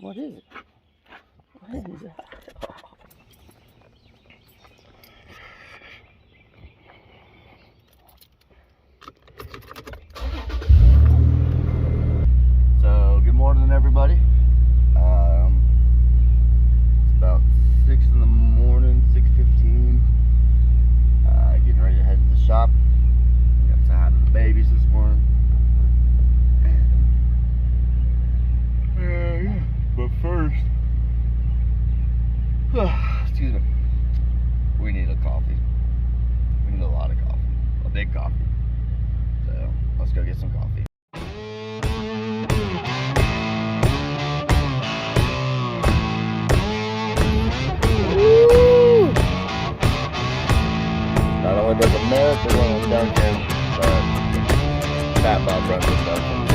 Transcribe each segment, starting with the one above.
What is it? What is that? So, good morning, everybody. It's about 6 in the morning, 6:15. Getting ready to head to the shop. Got tired of the babies this morning. But first, excuse me, we need a coffee. We need a lot of coffee, a big coffee. So let's go get some coffee. Woo! Not only does America run on Dunkin', but Fat Bob runs on Dunkin' too.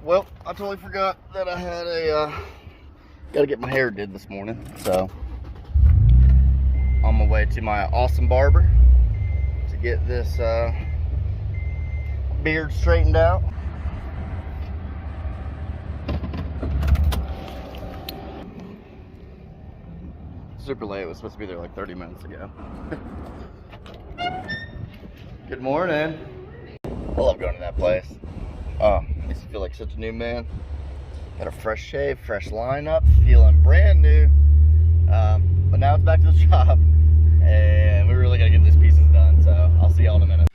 Well, I totally forgot that I had gotta get my hair did this morning. So, on my way to my awesome barber to get this beard straightened out. Super late, it was supposed to be there like 30 minutes ago. Good morning. I love going to that place. Oh, I used to feel like such a new man. Got a fresh shave, fresh lineup, feeling brand new. But now it's back to the shop, and we really gotta get these pieces done. So I'll see y'all in a minute.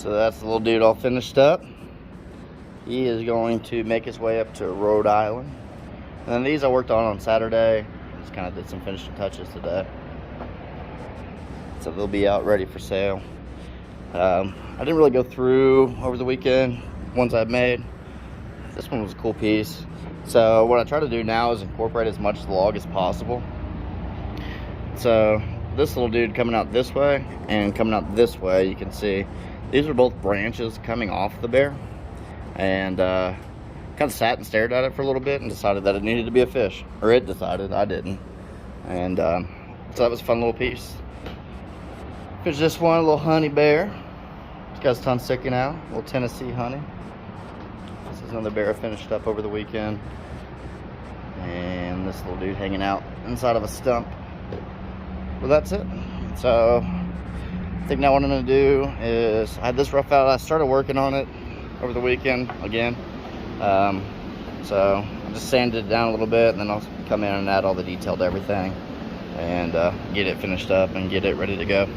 So that's the little dude all finished up. He is going to make his way up to Rhode Island. And then these I worked on Saturday. Just kind of did some finishing touches today. So they'll be out ready for sale. I didn't really go through over the weekend ones I've made. This one was a cool piece. So what I try to do now is incorporate as much log as possible. So this little dude coming out this way and coming out this way, you can see these are both branches coming off the bear. And kind of sat and stared at it for a little bit and decided that it needed to be a fish. Or it decided, I didn't. And so that was a fun little piece. There's this one, a little honey bear. It's got his tongue sticking out, a little Tennessee honey. This is another bear I finished up over the weekend. And this little dude hanging out inside of a stump. Well, that's it. So I think now what I'm gonna do is, I had this rough out. I started working on it over the weekend again. So I just sanded it down a little bit, and then I'll come in and add all the detail to everything and get it finished up and get it ready to go.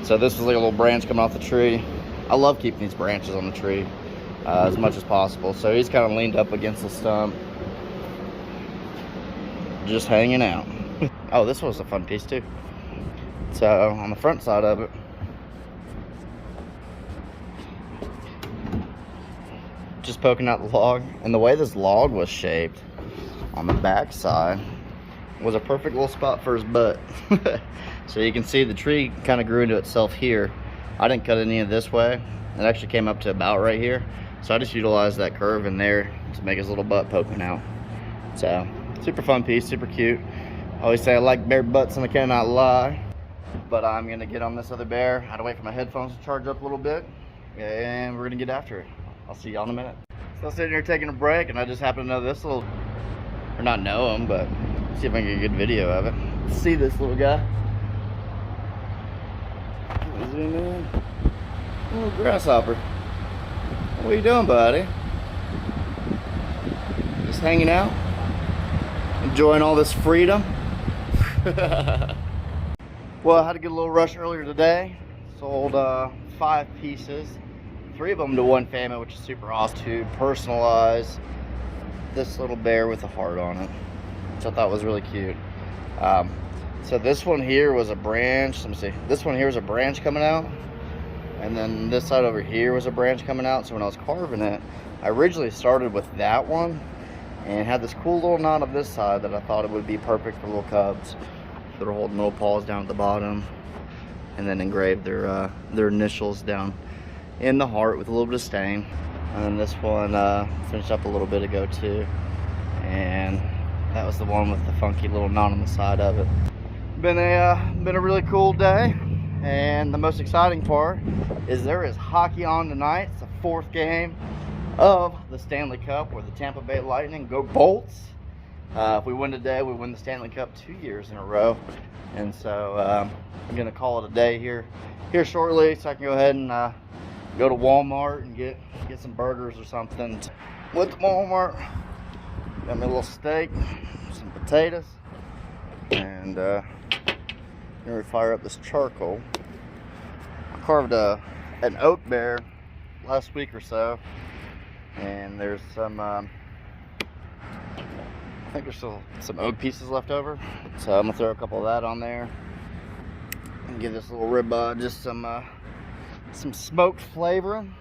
So this is like a little branch coming off the tree. I love keeping these branches on the tree as much as possible. So he's kind of leaned up against the stump, just hanging out. Oh, this was a fun piece too. So on the front side of it, just poking out the log, and the way this log was shaped on the back side was a perfect little spot for his butt. So you can see the tree kind of grew into itself here. I didn't cut any of this way. It actually came up to about right here. So I just utilized that curve in there to make his little butt poking out. So super fun piece, super cute. I always say I like bear butts and I cannot lie. But I'm gonna get on this other bear. I had to wait for my headphones to charge up a little bit, and we're gonna get after it. I'll see y'all in a minute. So I'm sitting here taking a break, and I just happen to know this little, or not know him, but see if I can get a good video of it. Let's see this little guy. Zoom in. Little grasshopper. What are you doing, buddy? Just hanging out, enjoying all this freedom. Well, I had to get a little rush earlier today. Sold 5 pieces, 3 of them to one family, which is super awesome, to personalize this little bear with a heart on it, which I thought was really cute. So this one here was a branch. Let me see. This one here was a branch coming out, and then this side over here was a branch coming out. So when I was carving it, I originally started with that one and had this cool little knot of this side that I thought it would be perfect for little cubs. They're holding little paws down at the bottom, and then engraved their initials down in the heart with a little bit of stain. And then this one finished up a little bit ago too, and that was the one with the funky little knot on the side of it. Been a really cool day, and the most exciting part is there is hockey on tonight. It's the 4th game of the Stanley Cup, where the Tampa Bay Lightning go Bolts. If we win today, we win the Stanley Cup 2 years in a row. And so I'm gonna call it a day here shortly, so I can go ahead and go to Walmart and get some burgers or something. Went to Walmart, got me a little steak, some potatoes, and gonna fire up this charcoal. I carved an oak bear last week or so, and there's some I think there's still some oak pieces left over, so I'm gonna throw a couple of that on there and give this little ribeye just some smoked flavoring.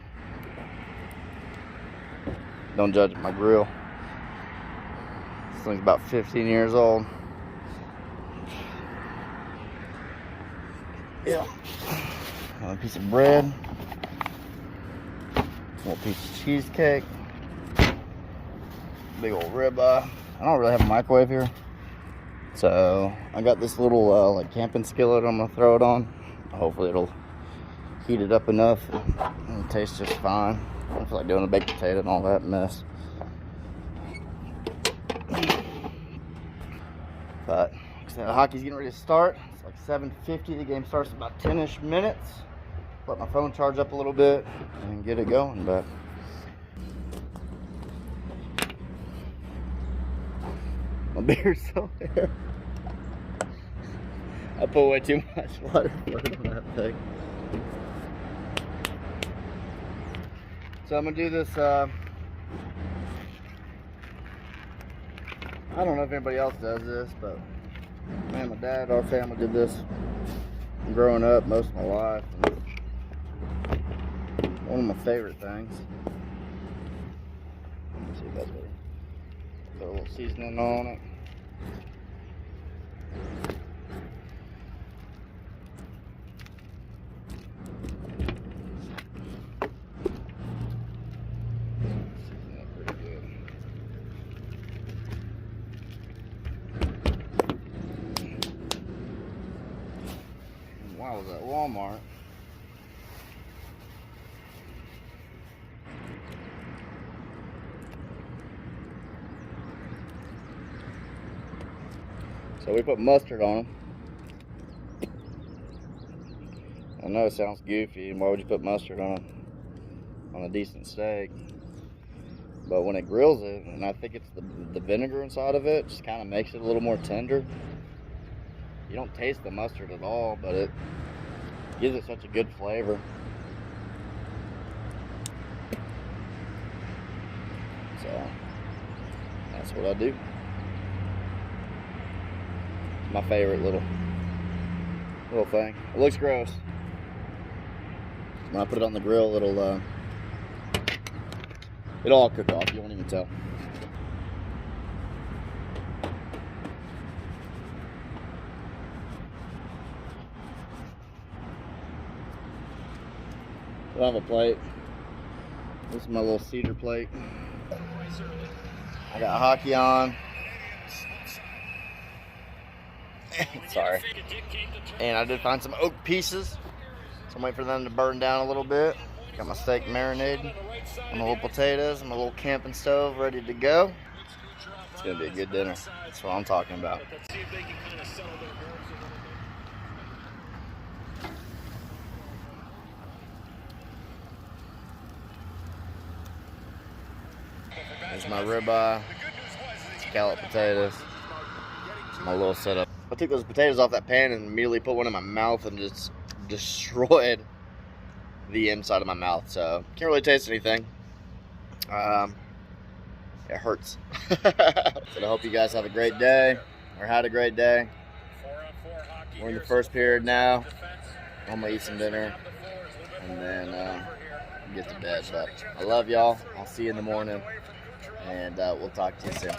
Don't judge my grill. This thing's about 15 years old. Yeah. A piece of bread, a little piece of cheesecake, big old ribeye. I don't really have a microwave here, so I got this little like camping skillet I'm gonna throw it on. Hopefully it'll heat it up enough and it tastes just fine. I don't feel like doing a baked potato and all that mess. But like I said, the hockey's getting ready to start. It's like 7:50. The game starts in about 10-ish minutes. Let my phone charge up a little bit and get it going. But my beer's still there. I put way too much water on that thing. So I'm gonna do this. I don't know if anybody else does this, but me and my dad, our family did this growing up most of my life. One of my favorite things. Let's see if that's better. Put a little seasoning on it. Season it pretty good. And while I was at Walmart, so we put mustard on them. I know it sounds goofy, and why would you put mustard on a decent steak? But when it grills it, and I think it's the vinegar inside of it, just kind of makes it a little more tender. You don't taste the mustard at all, but it gives it such a good flavor. So that's what I do. It's my favorite little thing. It looks gross. When I put it on the grill, it'll all cook off. You won't even tell. I have a plate. This is my little cedar plate. I got hockey on. Sorry. And I did find some oak pieces. So I'm waiting for them to burn down a little bit. Got my steak marinated. And my little potatoes and my little camping stove ready to go. It's gonna be a good dinner. That's what I'm talking about. There's my ribeye, scallop potatoes, my little setup. I took those potatoes off that pan and immediately put one in my mouth and just destroyed the inside of my mouth. So can't really taste anything. It hurts. So I hope you guys have a great day, or had a great day. We're in the first period now. I'm gonna eat some dinner and then get to bed. But I love y'all. I'll see you in the morning, and we'll talk to you soon.